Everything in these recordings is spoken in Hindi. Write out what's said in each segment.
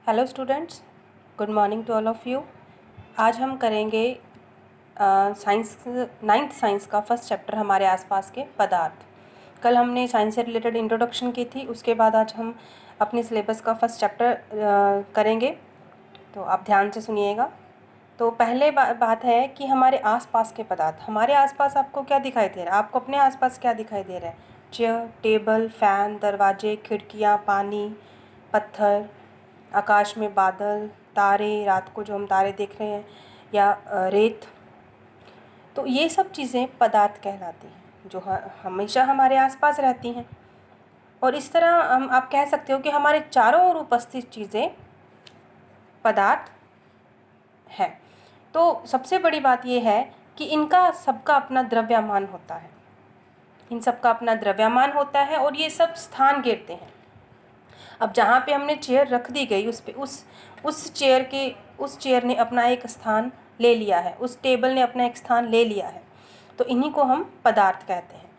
Hello students, good morning to all of you. आज हम करेंगे साइंस नाइन्थ साइंस का फर्स्ट चैप्टर हमारे आसपास के पदार्थ। कल हमने साइंस से रिलेटेड इंट्रोडक्शन की थी, उसके बाद आज हम अपने सिलेबस का फर्स्ट चैप्टर करेंगे, तो आप ध्यान से सुनिएगा। तो पहले बात है कि हमारे आसपास के पदार्थ। हमारे आसपास आपको क्या दिखाई दे रहा है? आपको अपने आसपास क्या दिखाई दे रहा है? चेयर, टेबल, फैन, दरवाजे, खिड़कियाँ, पानी, पत्थर, आकाश में बादल, तारे, रात को जो हम तारे देख रहे हैं, या रेत। तो ये सब चीज़ें पदार्थ कहलाती हैं, जो हमेशा हमारे आसपास रहती हैं। और इस तरह आप कह सकते हो कि हमारे चारों ओर उपस्थित चीज़ें पदार्थ हैं। तो सबसे बड़ी बात ये है कि इनका सबका अपना द्रव्यमान होता है। इन सबका अपना द्रव्यमान होता है और ये सब स्थान घेरते हैं। अब जहाँ पे हमने चेयर रख दी गई, उस पे उस चेयर ने अपना एक स्थान ले लिया है, उस टेबल ने अपना एक स्थान ले लिया है। तो इन्हीं को हम पदार्थ कहते हैं।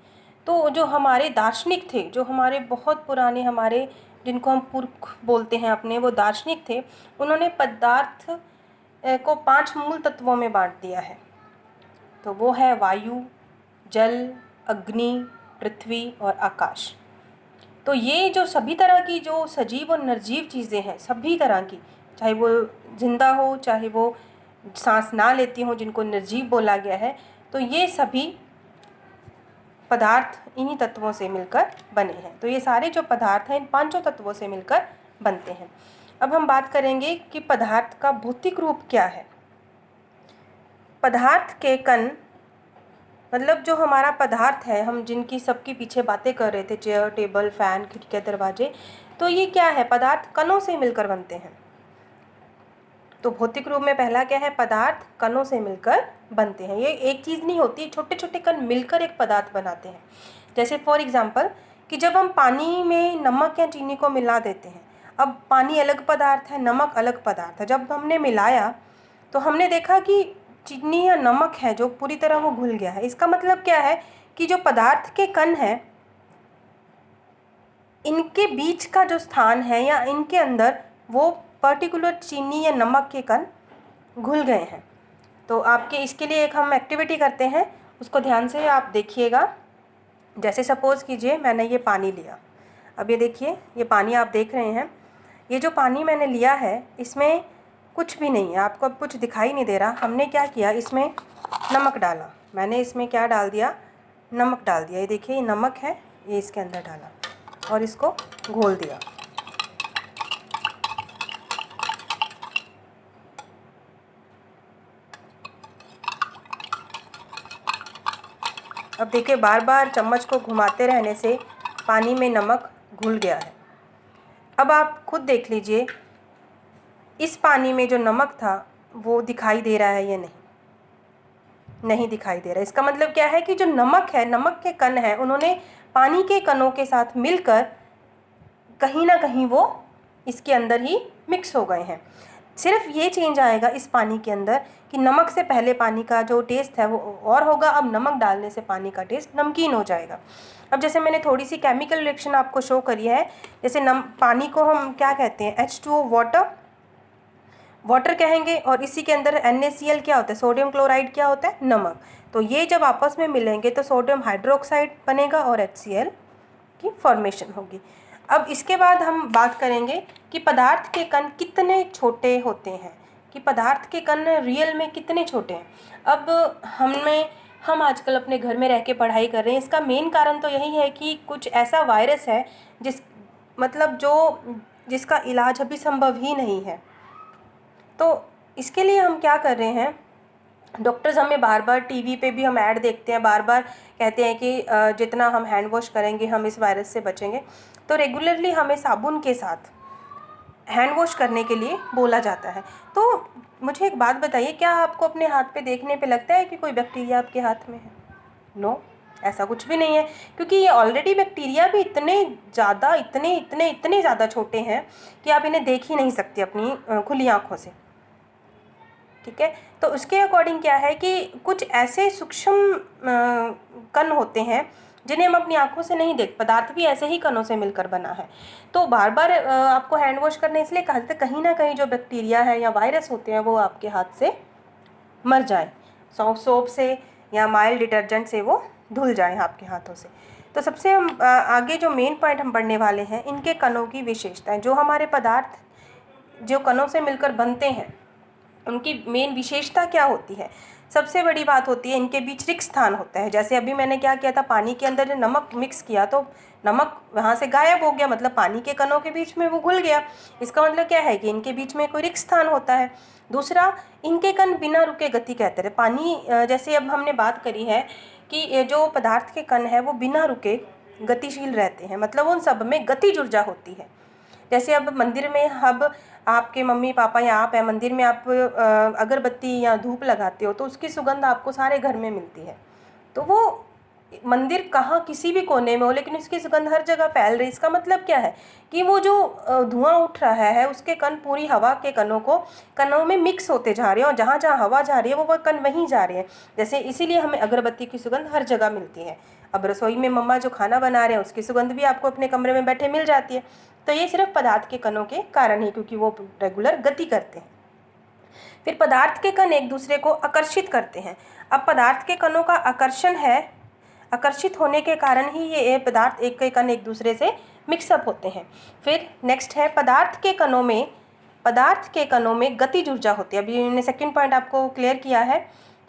तो जो हमारे दार्शनिक थे, जो हमारे बहुत पुराने, हमारे जिनको हम पुरख बोलते हैं अपने, वो दार्शनिक थे, उन्होंने पदार्थ को 5 मूल तत्वों में बांट दिया है। तो वो है वायु, जल, अग्नि, पृथ्वी और आकाश। तो ये जो सभी तरह की जो सजीव और निर्जीव चीज़ें हैं, सभी तरह की, चाहे वो जिंदा हो, चाहे वो सांस ना लेती हो, जिनको निर्जीव बोला गया है, तो ये सभी पदार्थ इन्हीं तत्वों से मिलकर बने हैं। तो ये सारे जो पदार्थ हैं इन 5 तत्वों से मिलकर बनते हैं। अब हम बात करेंगे कि पदार्थ का भौतिक रूप क्या है। पदार्थ के कण, मतलब जो हमारा पदार्थ है, हम जिनकी सबके पीछे बातें कर रहे थे, चेयर, टेबल, फैन, खिड़कियाँ, दरवाजे, तो ये क्या है? पदार्थ कणों से मिलकर बनते हैं। तो भौतिक रूप में पहला क्या है? पदार्थ कणों से मिलकर बनते हैं। ये एक चीज़ नहीं होती, छोटे छोटे कण मिलकर एक पदार्थ बनाते हैं। जैसे फॉर एग्जाम्पल कि जब हम पानी में नमक या चीनी को मिला देते हैं, अब पानी अलग पदार्थ है, नमक अलग पदार्थ है। जब हमने मिलाया तो हमने देखा कि चीनी या नमक है जो पूरी तरह वो घुल गया है। इसका मतलब क्या है कि जो पदार्थ के कण हैं, इनके बीच का जो स्थान है या इनके अंदर वो पर्टिकुलर चीनी या नमक के कण घुल गए हैं। तो आपके इसके लिए एक हम एक्टिविटी करते हैं, उसको ध्यान से आप देखिएगा। जैसे सपोज़ कीजिए मैंने ये पानी लिया। अब ये देखिए, ये पानी आप देख रहे हैं, ये जो पानी मैंने लिया है इसमें कुछ भी नहीं है, आपको अब कुछ दिखाई नहीं दे रहा। हमने क्या किया, इसमें नमक डाला। मैंने इसमें क्या डाल दिया? नमक डाल दिया। ये देखिए, ये नमक है, ये इसके अंदर डाला और इसको घोल दिया। अब देखिए, बार बार चम्मच को घुमाते रहने से पानी में नमक घुल गया है। अब आप खुद देख लीजिए, इस पानी में जो नमक था वो दिखाई दे रहा है या नहीं? नहीं दिखाई दे रहा। इसका मतलब क्या है कि जो नमक है, नमक के कण हैं, उन्होंने पानी के कणों के साथ मिलकर कहीं ना कहीं वो इसके अंदर ही मिक्स हो गए हैं। सिर्फ ये चेंज आएगा इस पानी के अंदर कि नमक से पहले पानी का जो टेस्ट है वो और होगा, अब नमक डालने से पानी का टेस्ट नमकीन हो जाएगा। अब जैसे मैंने थोड़ी सी केमिकल रिएक्शन आपको शो करी है, जैसे पानी को हम क्या कहते हैं? H2O, वाटर कहेंगे, और इसी के अंदर NaCl क्या होता है? सोडियम क्लोराइड क्या होता है? नमक। तो ये जब आपस में मिलेंगे तो सोडियम हाइड्रोक्साइड बनेगा और HCl की फॉर्मेशन होगी। अब इसके बाद हम बात करेंगे कि पदार्थ के कण कितने छोटे होते हैं, कि पदार्थ के कण रियल में कितने छोटे हैं। अब हम आजकल अपने घर में रह के पढ़ाई कर रहे हैं, इसका मेन कारण तो यही है कि कुछ ऐसा वायरस है जिसका इलाज अभी संभव ही नहीं है। तो इसके लिए हम क्या कर रहे हैं, डॉक्टर्स हमें बार बार टीवी पे भी हम ऐड देखते हैं, बार बार कहते हैं कि जितना हम हैंड वॉश करेंगे हम इस वायरस से बचेंगे। तो रेगुलरली हमें साबुन के साथ हैंड वॉश करने के लिए बोला जाता है। तो मुझे एक बात बताइए, क्या आपको अपने हाथ पे देखने पे लगता है कि कोई बैक्टीरिया आपके हाथ में है? नो, ऐसा कुछ भी नहीं है, क्योंकि ये ऑलरेडी बैक्टीरिया भी इतने ज़्यादा छोटे हैं कि आप इन्हें देख ही नहीं सकते अपनी खुली आँखों से। ठीक है, तो उसके अकॉर्डिंग क्या है कि कुछ ऐसे सूक्ष्म कण होते हैं जिन्हें हम अपनी आंखों से नहीं देख, पदार्थ भी ऐसे ही कणों से मिलकर बना है। तो बार बार आपको हैंड वॉश करने इसलिए कहा जाता है, कहीं ना कहीं जो बैक्टीरिया है या वायरस होते हैं वो आपके हाथ से मर जाए, सोप से या माइल्ड डिटर्जेंट से वो धुल जाए आपके हाथों से। तो सबसे हम आगे जो मेन पॉइंट हम पढ़ने वाले हैं, इनके कणों की विशेषताएं। जो हमारे पदार्थ जो कणों से मिलकर बनते हैं उनकी मेन विशेषता क्या होती है। सबसे बड़ी बात होती है इनके बीच रिक्त स्थान होता है। जैसे अभी मैंने क्या किया था, पानी के अंदर नमक मिक्स किया तो नमक वहाँ से गायब हो गया, मतलब पानी के कणों के बीच में वो घुल गया। इसका मतलब क्या है कि इनके बीच में कोई रिक्त स्थान होता है। दूसरा, इनके कण बिना रुके गति कहते हैं। पानी जैसे अब हमने बात करी है कि जो पदार्थ के कण है वो बिना रुके गतिशील रहते हैं, मतलब उन सब में गतिज ऊर्जा होती है। जैसे अब मंदिर में अब आपके मम्मी पापा या आप हैं, मंदिर में आप अगरबत्ती या धूप लगाते हो तो उसकी सुगंध आपको सारे घर में मिलती है। तो वो मंदिर कहाँ किसी भी कोने में हो लेकिन उसकी सुगंध हर जगह फैल रही। इसका मतलब क्या है कि वो जो धुआं उठ रहा है उसके कण पूरी हवा के कणों में मिक्स होते जा रहे हैं, और जहाँ जहाँ हवा जा रही है वो कण वहीं जा रहे हैं। जैसे इसीलिए हमें अगरबत्ती की सुगंध हर जगह मिलती है। अब रसोई में मम्मा जो खाना बना रहे हैं उसकी सुगंध भी आपको अपने कमरे में बैठे मिल जाती है। तो ये सिर्फ पदार्थ के कणों के कारण ही, क्योंकि वो रेगुलर गति करते हैं। फिर पदार्थ के कण एक दूसरे को आकर्षित करते हैं। अब पदार्थ के कणों का आकर्षण है, आकर्षित होने के कारण ही ये पदार्थ एक के कण एक दूसरे से मिक्सअप होते हैं। फिर नेक्स्ट है पदार्थ के कणों में गतिज ऊर्जा होती है। अभी मैंने सेकंड पॉइंट आपको क्लियर किया है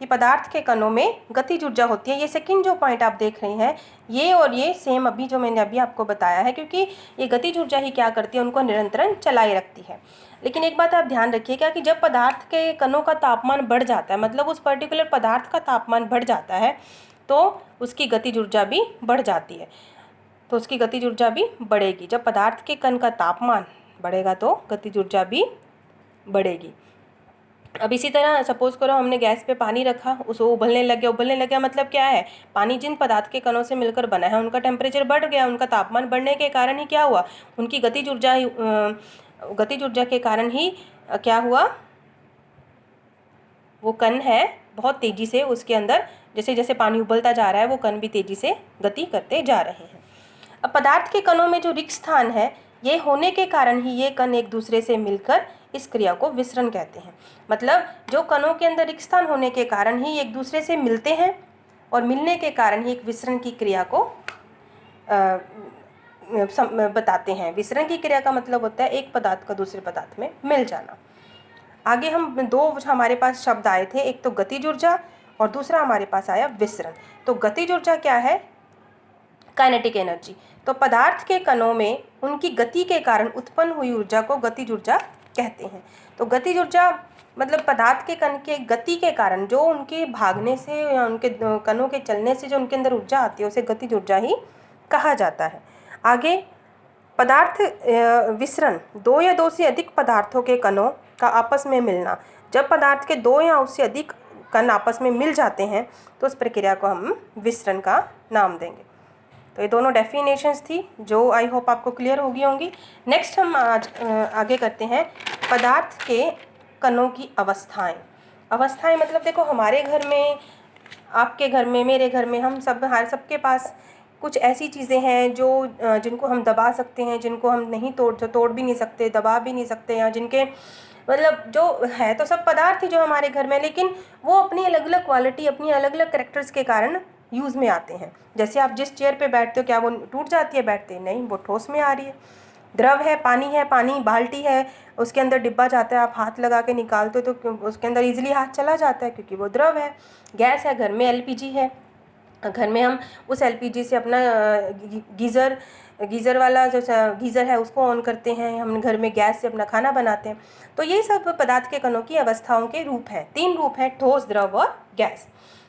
कि पदार्थ के कणों में गतिज ऊर्जा होती है। ये सेकंड जो पॉइंट आप देख रहे हैं ये और ये सेम अभी जो मैंने अभी आपको बताया है, क्योंकि ये गतिज ऊर्जा ही क्या करती है, उनको निरंतर चलाए रखती है। लेकिन एक बात आप ध्यान रखिएगा कि जब पदार्थ के कणों का तापमान बढ़ जाता है, मतलब उस पर्टिकुलर पदार्थ का तापमान बढ़ जाता है, तो उसकी गतिज ऊर्जा भी बढ़ जाती है। तो उसकी गतिज ऊर्जा भी बढ़ेगी। जब पदार्थ के कण का तापमान बढ़ेगा तो गतिज ऊर्जा भी बढ़ेगी। अब इसी तरह सपोज करो हमने गैस पे पानी रखा, उसको उबलने लग गया, मतलब क्या है, पानी जिन पदार्थ के कणों से मिलकर बना है उनका टेम्परेचर बढ़ गया। उनका तापमान बढ़ने के कारण ही क्या हुआ, उनकी गतिज ऊर्जा के कारण ही क्या हुआ, वो कण है बहुत तेज़ी से उसके अंदर, जैसे जैसे पानी उबलता जा रहा है वो कण भी तेज़ी से गति करते जा रहे हैं। अब पदार्थ के कणों में जो रिक्त स्थान है ये होने के कारण ही ये कण एक दूसरे से मिलकर इस क्रिया को विसरण कहते हैं। मतलब जो कणों के अंदर रिक्त स्थान होने के कारण ही एक दूसरे से मिलते हैं और मिलने के कारण ही एक विसरण की क्रिया को बताते हैं। विसरण की क्रिया का मतलब होता है एक पदार्थ का दूसरे पदार्थ में मिल जाना। आगे हम दो हमारे पास शब्द आए थे, एक तो गतिज ऊर्जा और दूसरा हमारे पास आया विसरण। तो गतिज ऊर्जा क्या है, काइनेटिक एनर्जी। तो पदार्थ के कणों में उनकी गति के कारण उत्पन्न हुई ऊर्जा को गतिज ऊर्जा कहते हैं। तो गतिज ऊर्जा मतलब पदार्थ के कण के गति के कारण जो उनके भागने से या उनके कणों के चलने से जो उनके अंदर ऊर्जा आती है उसे गतिज ऊर्जा ही कहा जाता है। आगे पदार्थ विसरण, दो या दो से अधिक पदार्थों के कणों का आपस में मिलना। जब पदार्थ के दो या उससे अधिक कण आपस में मिल जाते हैं तो उस प्रक्रिया को हम विसरण का नाम देंगे। तो ये दोनों डेफिनेशंस थी जो आई होप आपको क्लियर होगी होंगी। नेक्स्ट हम आज आगे करते हैं पदार्थ के कणों की अवस्थाएं। अवस्थाएं मतलब देखो हमारे घर में, आपके घर में, मेरे घर में, हम सबके पास कुछ ऐसी चीज़ें हैं जो जिनको हम दबा सकते हैं, जिनको हम नहीं तोड़ भी नहीं सकते, दबा भी नहीं सकते, या जिनके मतलब जो है तो सब पदार्थ ही जो हमारे घर में, लेकिन वो अपनी अलग अलग क्वालिटी, अपनी अलग अलग कैरेक्टर्स के कारण यूज़ में आते हैं। जैसे आप जिस चेयर पे बैठते हो क्या वो टूट जाती है बैठते? नहीं, वो ठोस में आ रही है। द्रव है, पानी बाल्टी है, उसके अंदर डिब्बा जाता है, आप हाथ लगा के निकालते हो तो उसके अंदर ईजिली हाथ चला जाता है क्योंकि वो द्रव है। गैस है, घर में एलपीजी है, घर में हम उस एलपीजी से अपना गीज़र वाला जो गीज़र है उसको ऑन करते हैं, हम घर में गैस से अपना खाना बनाते हैं। तो ये सब पदार्थ के कणों की अवस्थाओं के रूप हैं। 3 रूप हैं, ठोस, द्रव और गैस।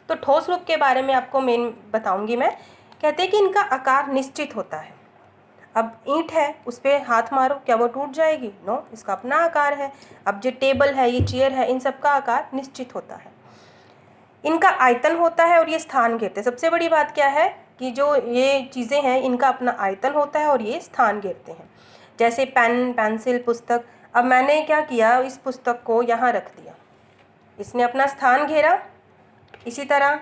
तो ठोस रूप के बारे में आपको मेन बताऊंगी मैं। कहते हैं कि इनका आकार निश्चित होता है। अब ईंट है, उस पर हाथ मारो, क्या वो टूट जाएगी? नो, इसका अपना आकार है। अब जो टेबल है, ये चेयर है, इन सब का आकार निश्चित होता है। इनका आयतन होता है और ये स्थान घेरते हैं। सबसे बड़ी बात क्या है कि जो ये चीज़ें हैं इनका अपना आयतन होता है और ये स्थान घेरते हैं। जैसे पेन, पेंसिल, पुस्तक। अब मैंने क्या किया, इस पुस्तक को यहाँ रख दिया, इसने अपना स्थान घेरा। इसी तरह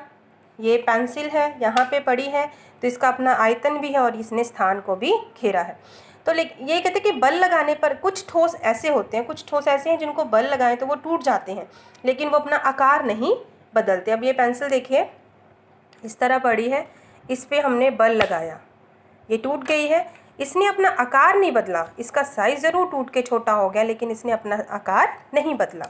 ये पेंसिल है, यहाँ पे पड़ी है, तो इसका अपना आयतन भी है और इसने स्थान को भी घेरा है। तो ये कहते हैं कि बल लगाने पर कुछ ठोस ऐसे होते हैं, कुछ ठोस ऐसे हैं जिनको बल लगाएं तो वो टूट जाते हैं, लेकिन वो अपना आकार नहीं बदलते। अब ये पेंसिल देखिए इस तरह पड़ी है, इस पर हमने बल लगाया, ये टूट गई है, इसने अपना आकार नहीं बदला, इसका साइज़ ज़रूर टूट के छोटा हो गया लेकिन इसने अपना आकार नहीं बदला,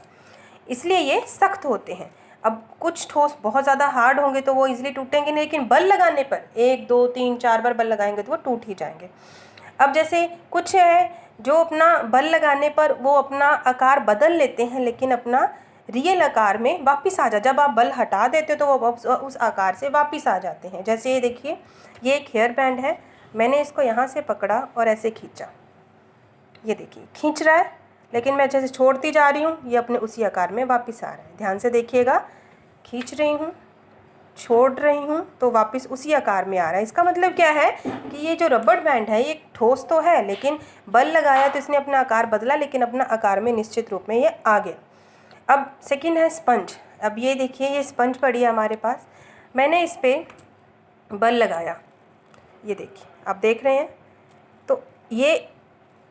इसलिए ये सख्त होते हैं। अब कुछ ठोस बहुत ज़्यादा हार्ड होंगे तो वो इजीली टूटेंगे नहीं, लेकिन बल लगाने पर 1 2 3 4 बार बल लगाएंगे तो वो टूट ही जाएंगे। अब जैसे कुछ है जो अपना बल लगाने पर वो अपना आकार बदल लेते हैं लेकिन अपना रियल आकार में वापस आ जब आप बल हटा देते हो तो वो उस आकार से वापस आ जाते हैं। जैसे ये देखिए, ये एक हेयर बैंड है, मैंने इसको यहाँ से पकड़ा और ऐसे खींचा, ये देखिए खींच रहा है, लेकिन मैं जैसे छोड़ती जा रही हूँ ये अपने उसी आकार में वापस आ रहा है। ध्यान से देखिएगा, खींच रही हूँ, छोड़ रही हूँ तो वापस उसी आकार में आ रहा है। इसका मतलब क्या है कि ये जो रबड़ बैंड है ये ठोस तो है, लेकिन बल लगाया तो इसने अपना आकार बदला, लेकिन अपना आकार में निश्चित रूप में ये आ गया। अब सेकंड है स्पंज। अब ये देखिए, ये स्पंज पड़ी है हमारे पास, मैंने इस पर बल लगाया, ये देखिए आप देख रहे हैं, तो ये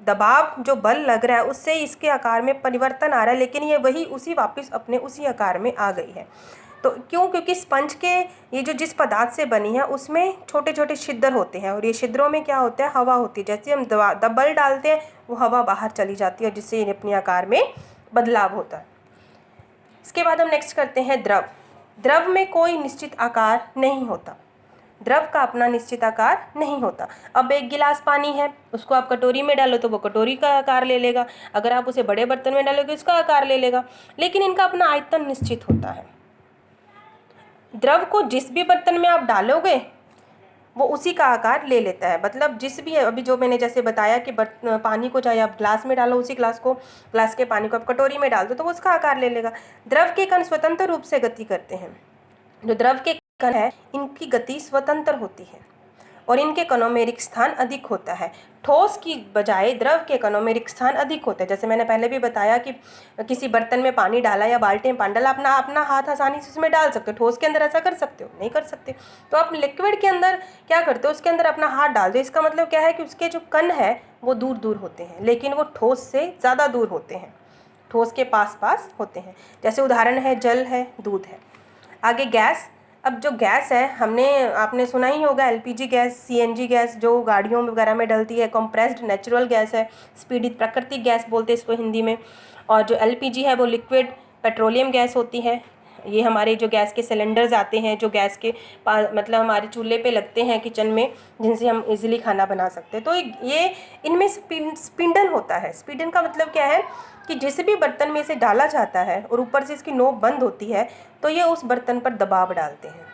दबाव जो बल लग रहा है उससे इसके आकार में परिवर्तन आ रहा है, लेकिन ये वही उसी वापस अपने उसी आकार में आ गई है। तो क्यों? क्योंकि स्पंज के ये जो जिस पदार्थ से बनी है उसमें छोटे छोटे छिद्र होते हैं, और ये छिद्रों में क्या होता है, हवा होती है। जैसे हम बल डालते हैं वो हवा बाहर चली जाती है और जिससे ये अपने आकार में बदलाव होता है। इसके बाद हम नेक्स्ट करते हैं द्रव। द्रव में कोई निश्चित आकार नहीं होता, द्रव का अपना निश्चित आकार नहीं होता। अब एक गिलास पानी है, उसको आप कटोरी में डालो तो वो कटोरी का आकार ले लेगा, अगर आप उसे बड़े बर्तन में डालोगे उसका आकार ले लेगा, लेकिन इनका अपना आयतन निश्चित होता है। द्रव को जिस भी बर्तन में आप डालोगे वो उसी का आकार ले लेता है। मतलब जिस भी, अभी जो मैंने जैसे बताया कि पानी को चाहे आप ग्लास में डालो, उसी ग्लास के पानी को आप कटोरी में डाल दो तो वो उसका आकार ले लेगा। द्रव के कण स्वतंत्र रूप से गति करते हैं। जो द्रव के कण है इनकी गति स्वतंत्र होती है और इनके कणों में रिक्त स्थान अधिक होता है। ठोस की बजाय द्रव के कणों में रिक्त स्थान अधिक होता है। जैसे मैंने पहले भी बताया कि किसी बर्तन में पानी डाला या बाल्टी में पानी डाला, अपना हाथ आसानी से उसमें डाल सकते हो। ठोस के अंदर ऐसा कर सकते हो? नहीं कर सकते। तो आप लिक्विड के अंदर क्या करते हो, उसके अंदर अपना हाथ डाल दो, इसका मतलब क्या है कि उसके जो कण है वो दूर दूर होते हैं, लेकिन वो ठोस से ज़्यादा दूर होते हैं, ठोस के पास पास होते हैं। जैसे उदाहरण है जल है, दूध है। आगे गैस। अब जो गैस है, आपने सुना ही होगा एलपीजी गैस, सीएनजी गैस जो गाड़ियों वगैरह में डलती है, कंप्रेस्ड नेचुरल गैस है, स्पीडित प्राकृतिक गैस बोलते हैं इसको हिंदी में। और जो एलपीजी है वो लिक्विड पेट्रोलियम गैस होती है। ये हमारे जो गैस के सिलेंडर्स आते हैं, जो गैस के मतलब हमारे चूल्हे पे लगते हैं किचन में, जिनसे हम इजीली खाना बना सकते हैं। तो ये इनमें स्पिंडन होता है। स्पिंडन का मतलब क्या है कि जिस भी बर्तन में इसे डाला जाता है और ऊपर से इसकी नोक बंद होती है तो ये उस बर्तन पर दबाव डालते हैं।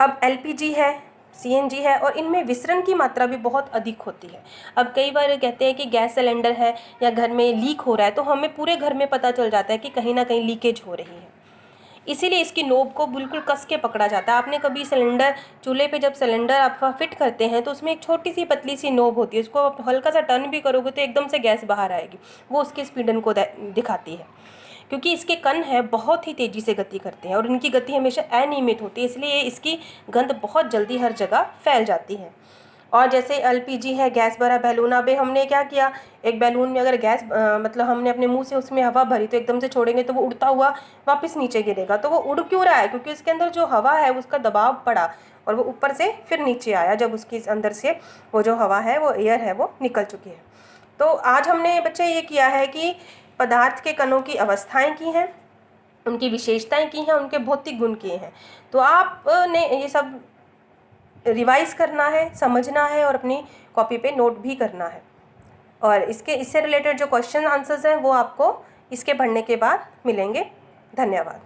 अब एलपीजी है, सीएनजी है, और इनमें विसरण की मात्रा भी बहुत अधिक होती है। अब कई बार कहते हैं कि गैस सिलेंडर है या घर में लीक हो रहा है तो हमें पूरे घर में पता चल जाता है कि कहीं ना कहीं लीकेज हो रही है, इसीलिए इसकी नोब को बिल्कुल कस के पकड़ा जाता है। आपने कभी सिलेंडर, चूल्हे पे जब सिलेंडर आप फिट करते हैं तो उसमें एक छोटी सी पतली सी नोब होती है, उसको आप हल्का सा टर्न भी करोगे तो एकदम से गैस बाहर आएगी, वो उसके स्पीडन को दिखाती है। क्योंकि इसके कण है बहुत ही तेज़ी से गति करते हैं और इनकी गति हमेशा अनियमित होती है, इसलिए इसकी गंध बहुत जल्दी हर जगह फैल जाती है। और जैसे एलपीजी है, गैस भरा बैलून। अब हमने क्या किया, एक बैलून में अगर गैस मतलब हमने अपने मुंह से उसमें हवा भरी तो एकदम से छोड़ेंगे तो वो उड़ता हुआ वापस नीचे गिरेगा। तो वो उड़ क्यों रहा है? क्योंकि उसके अंदर जो हवा है उसका दबाव पड़ा और वो ऊपर से फिर नीचे आया, जब उसके अंदर से वो जो हवा है, वो एयर है, वो निकल चुकी है। तो आज हमने बच्चे ये किया है कि पदार्थ के कणों की अवस्थाएँ की हैं, उनकी विशेषताएँ की हैं, उनके भौतिक गुण किए हैं। तो आपने ये सब रिवाइज़ करना है, समझना है और अपनी कॉपी पे नोट भी करना है। और इससे रिलेटेड जो क्वेश्चन आंसर्स हैं वो आपको इसके पढ़ने के बाद मिलेंगे। धन्यवाद।